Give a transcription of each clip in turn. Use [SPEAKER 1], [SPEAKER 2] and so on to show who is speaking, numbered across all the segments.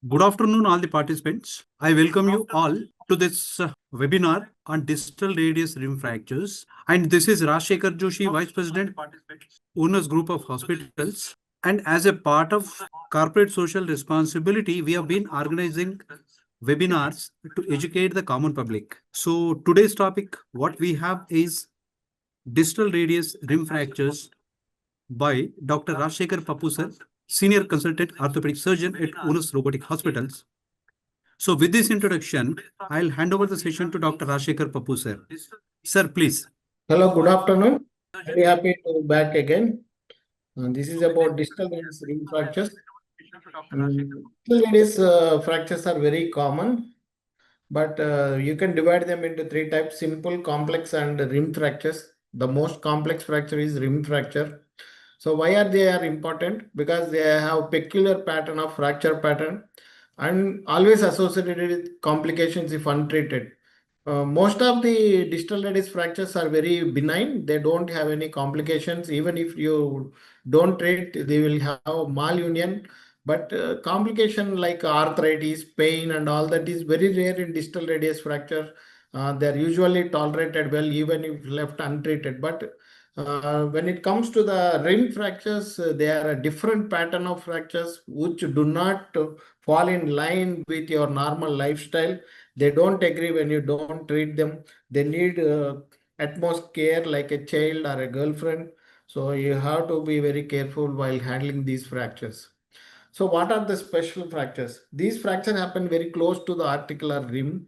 [SPEAKER 1] Good afternoon, all the participants. I welcome you all to this webinar on distal radius rim fractures. And this is Rajasekkhar Joshi, Vice President, Onus Group of Hospitals. And as a part of corporate social responsibility, we have been organizing webinars to educate the common public. So today's topic, what we have is distal radius rim fractures by Dr. Rajasekkhar Pappuu sir, Senior Consultant Orthopedic Surgeon at Onus Robotic Hospitals. So with this introduction, I'll hand over the session to Dr. Rajasekkhar Pappuu sir. Sir, please.
[SPEAKER 2] Hello, good afternoon. Very happy to be back again. This is about distal radius rim fractures. Distal radius fractures are very common, but you can divide them into three types: simple, complex, and rim fractures. The most complex fracture is rim fracture. So why are they are important? Because they have peculiar pattern of fracture pattern and always associated with complications if untreated. Most of the distal radius fractures are very benign. They don't have any complications. Even if you don't treat, they will have malunion. But complication like arthritis, pain, and all that is very rare in distal radius fracture. They're usually tolerated well, even if left untreated. But when it comes to the rim fractures, they are a different pattern of fractures which do not fall in line with your normal lifestyle. They don't agree when you don't treat them. They need utmost care like a child or a girlfriend. So you have to be very careful while handling these fractures. So what are the special fractures? These fractures happen very close to the articular rim.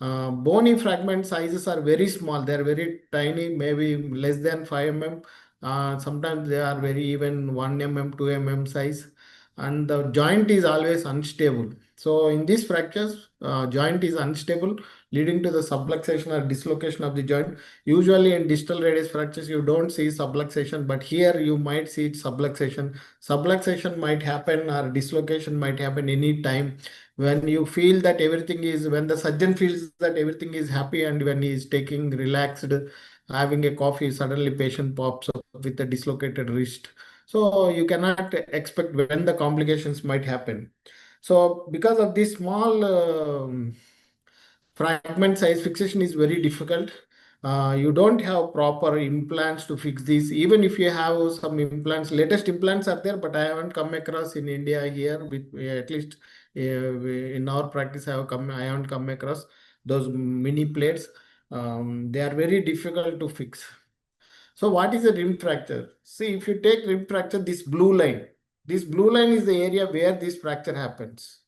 [SPEAKER 2] Bony fragment sizes are very small. They are very tiny, maybe less than 5 mm. Sometimes they are very even 1 mm, 2 mm size. And the joint is always unstable. So in these fractures, joint is unstable, leading to the subluxation or dislocation of the joint. Usually in distal radius fractures, you don't see subluxation, but here you might see subluxation. Subluxation might happen or dislocation might happen any time when you feel that everything is, when the surgeon feels that everything is happy, and when he is taking relaxed, having a coffee, suddenly patient pops up with a dislocated wrist. So you cannot expect when the complications might happen. So because of this small fragment size, fixation is very difficult. You don't have proper implants to fix this. Even if you have some implants, latest implants are there, but I haven't come across in India here with at least in our practice. I haven't come across those mini plates. They are very difficult to fix. So what is a rim fracture? See, if you take rim fracture, this blue line is the area where this fracture happens.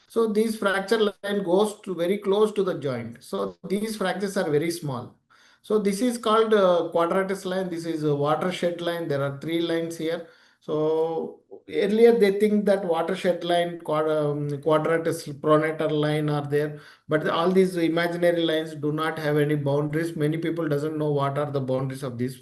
[SPEAKER 2] So this fracture line goes to very close to the joint. So these fractures are very small. So this is called quadratus line. This is a watershed line. There are three lines here. So earlier they think that watershed line, quadratus, pronator line are there. But all these imaginary lines do not have any boundaries. Many people doesn't know what are the boundaries of these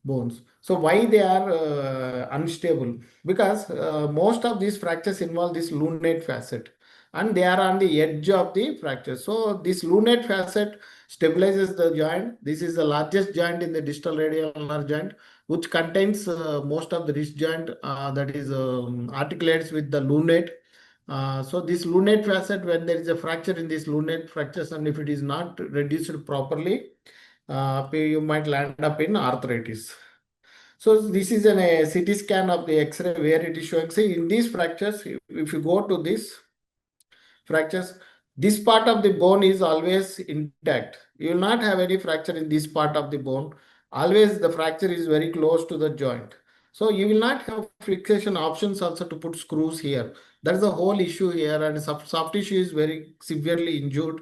[SPEAKER 2] bones. So why they are unstable? Because most of these fractures involve this lunate facet, and they are on the edge of the fracture. So this lunate facet stabilizes the joint. This is the largest joint in the distal radial ulnar joint, which contains most of the wrist joint, that is articulates with the lunate. So this lunate facet, when there is a fracture in this lunate fractures, and if it is not reduced properly, you might land up in arthritis. So this is a CT scan of the X-ray where it is showing. See, in these fractures, if you go to this fractures, this part of the bone is always intact. You will not have any fracture in this part of the bone. Always the fracture is very close to the joint. So you will not have fixation options also to put screws here. That's the whole issue here, and soft tissue is very severely injured.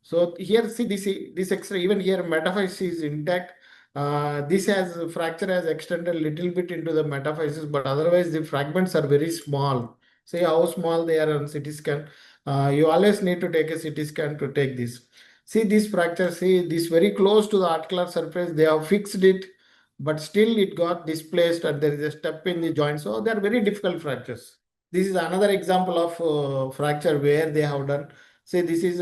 [SPEAKER 2] So here, see this X-ray, even here metaphysis is intact. This fracture has extended a little bit into the metaphysis, but otherwise the fragments are very small. See how small they are on CT scan. You always need to take a CT scan to take this. See this fracture, see this very close to the articular surface. They have fixed it, but still it got displaced, and there is a step in the joint. So they are very difficult fractures. This is another example of fracture where they have done. Say this is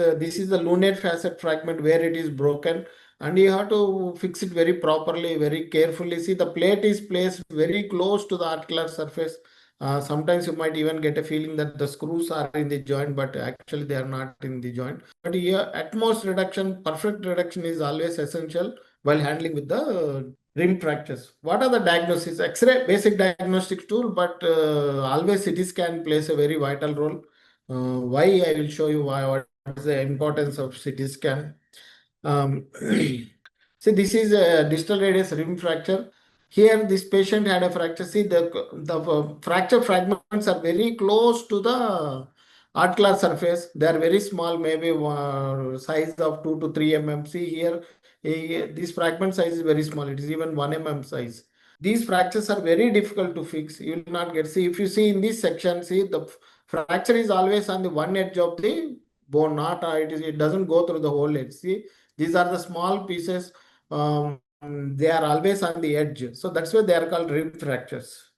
[SPEAKER 2] the lunate facet fragment where it is broken, and you have to fix it very properly, very carefully. See, the plate is placed very close to the articular surface, Sometimes you might even get a feeling that the screws are in the joint, but actually they are not in the joint. But here, at most reduction, perfect reduction is always essential while handling with the rim fractures. What are the diagnoses? X-ray, basic diagnostic tool, but always CT scan plays a very vital role. Why? I will show you why. What is the importance of CT scan? See, this is a distal radius rim fracture. Here, this patient had a fracture. See, the fracture fragments are very close to the articular surface. They are very small, maybe size of 2 to 3 mm. See here, this fragment size is very small. It is even 1 mm size. These fractures are very difficult to fix. You will not get. See, if you see in this section, see the fracture is always on the one edge of the bone, not it doesn't go through the whole edge. See, these are the small pieces. They are always on the edge. So that's why they are called rim fractures.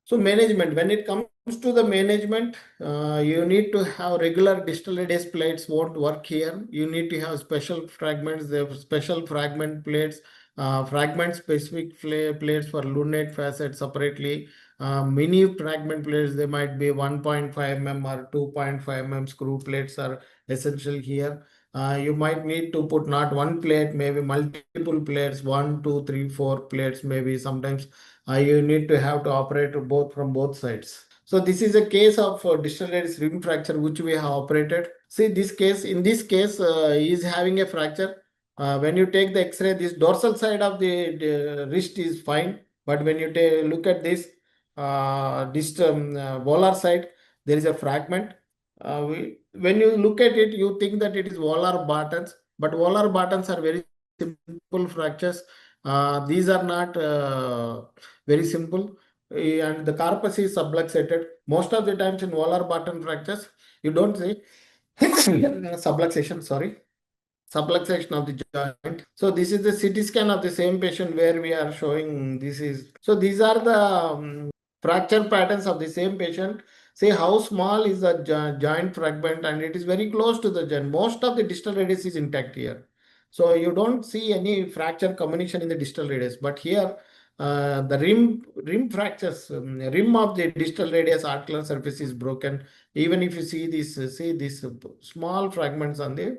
[SPEAKER 2] So management, when it comes to the management, you need to have regular distal radius plates won't work here. You need to have special fragments. They have special fragment plates, fragment specific plates for lunate facet separately. Mini fragment plates, they might be 1.5 mm or 2.5 mm screw plates are essential here. You might need to put not one plate, maybe multiple plates, 1, 2, 3, 4 plates, maybe sometimes you need to have to operate both from both sides. So this is a case of distal radius rim fracture which we have operated. See this case, in this case he is having a fracture. When you take the x-ray, this dorsal side of the wrist is fine. But when you look at this volar side, there is a fragment. When you look at it, you think that it is volar buttons, but volar buttons are very simple fractures. These are not very simple, and the corpus is subluxated. Most of the times in volar button fractures, you don't see subluxation, sorry, subluxation of the joint. So this is the CT scan of the same patient where we are showing this is. So these are the fracture patterns of the same patient. See how small is the joint fragment, and it is very close to the joint. Most of the distal radius is intact here. So you don't see any fracture comminution in the distal radius. But here the rim fractures, rim of the distal radius articular surface is broken. Even if you see these small fragments on the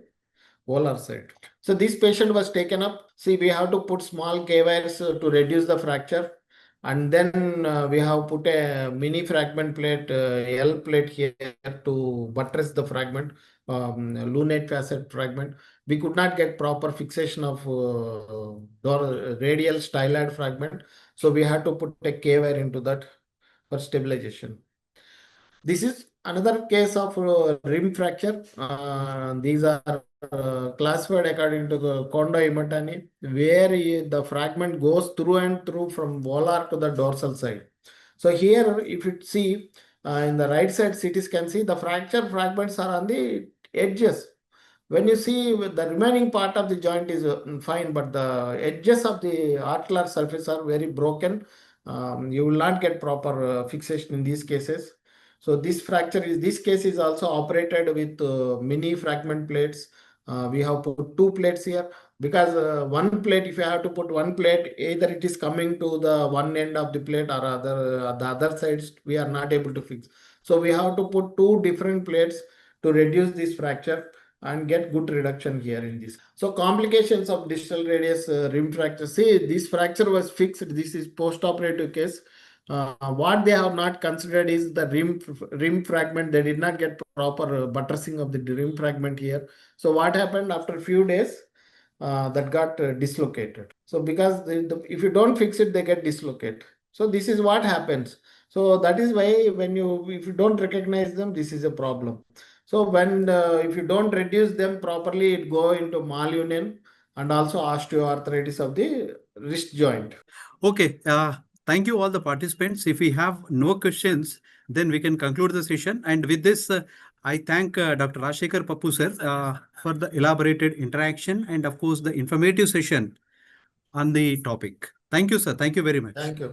[SPEAKER 2] volar side. So this patient was taken up. See, we have to put small K-wires to reduce the fracture. And then we have put a mini fragment plate, L plate here to buttress the fragment, lunate facet fragment. We could not get proper fixation of radial styloid fragment. So we had to put a K-wire into that for stabilization. This is another case of rim fracture. These are classified according to the Kondo Imatani, where the fragment goes through and through from volar to the dorsal side. So here, if you see in the right side CT scan, see the fracture fragments are on the edges. When you see the remaining part of the joint is fine, but the edges of the articular surface are very broken. You will not get proper fixation in these cases. So this case is also operated with mini fragment plates. We have put 2 plates here because one plate, if you have to put one plate, either it is coming to the one end of the plate or the other sides, we are not able to fix. So we have to put 2 different plates to reduce this fracture and get good reduction here in this. So complications of distal radius rim fracture. See, this fracture was fixed. This is post-operative case. What they have not considered is the rim fragment. They did not get proper buttressing of the rim fragment here. So what happened after a few days, that got dislocated. So because if you don't fix it, they get dislocated. So this is what happens. So that is why if you don't recognize them, this is a problem. So when if you don't reduce them properly, it go into malunion and also osteoarthritis of the wrist joint.
[SPEAKER 1] Okay. Thank you all the participants. If we have no questions, then we can conclude the session. And with this, I thank Dr. Rajasekkhar Pappuu sir for the elaborated interaction and of course the informative session on the topic. Thank you, sir. Thank you very much.
[SPEAKER 2] Thank you.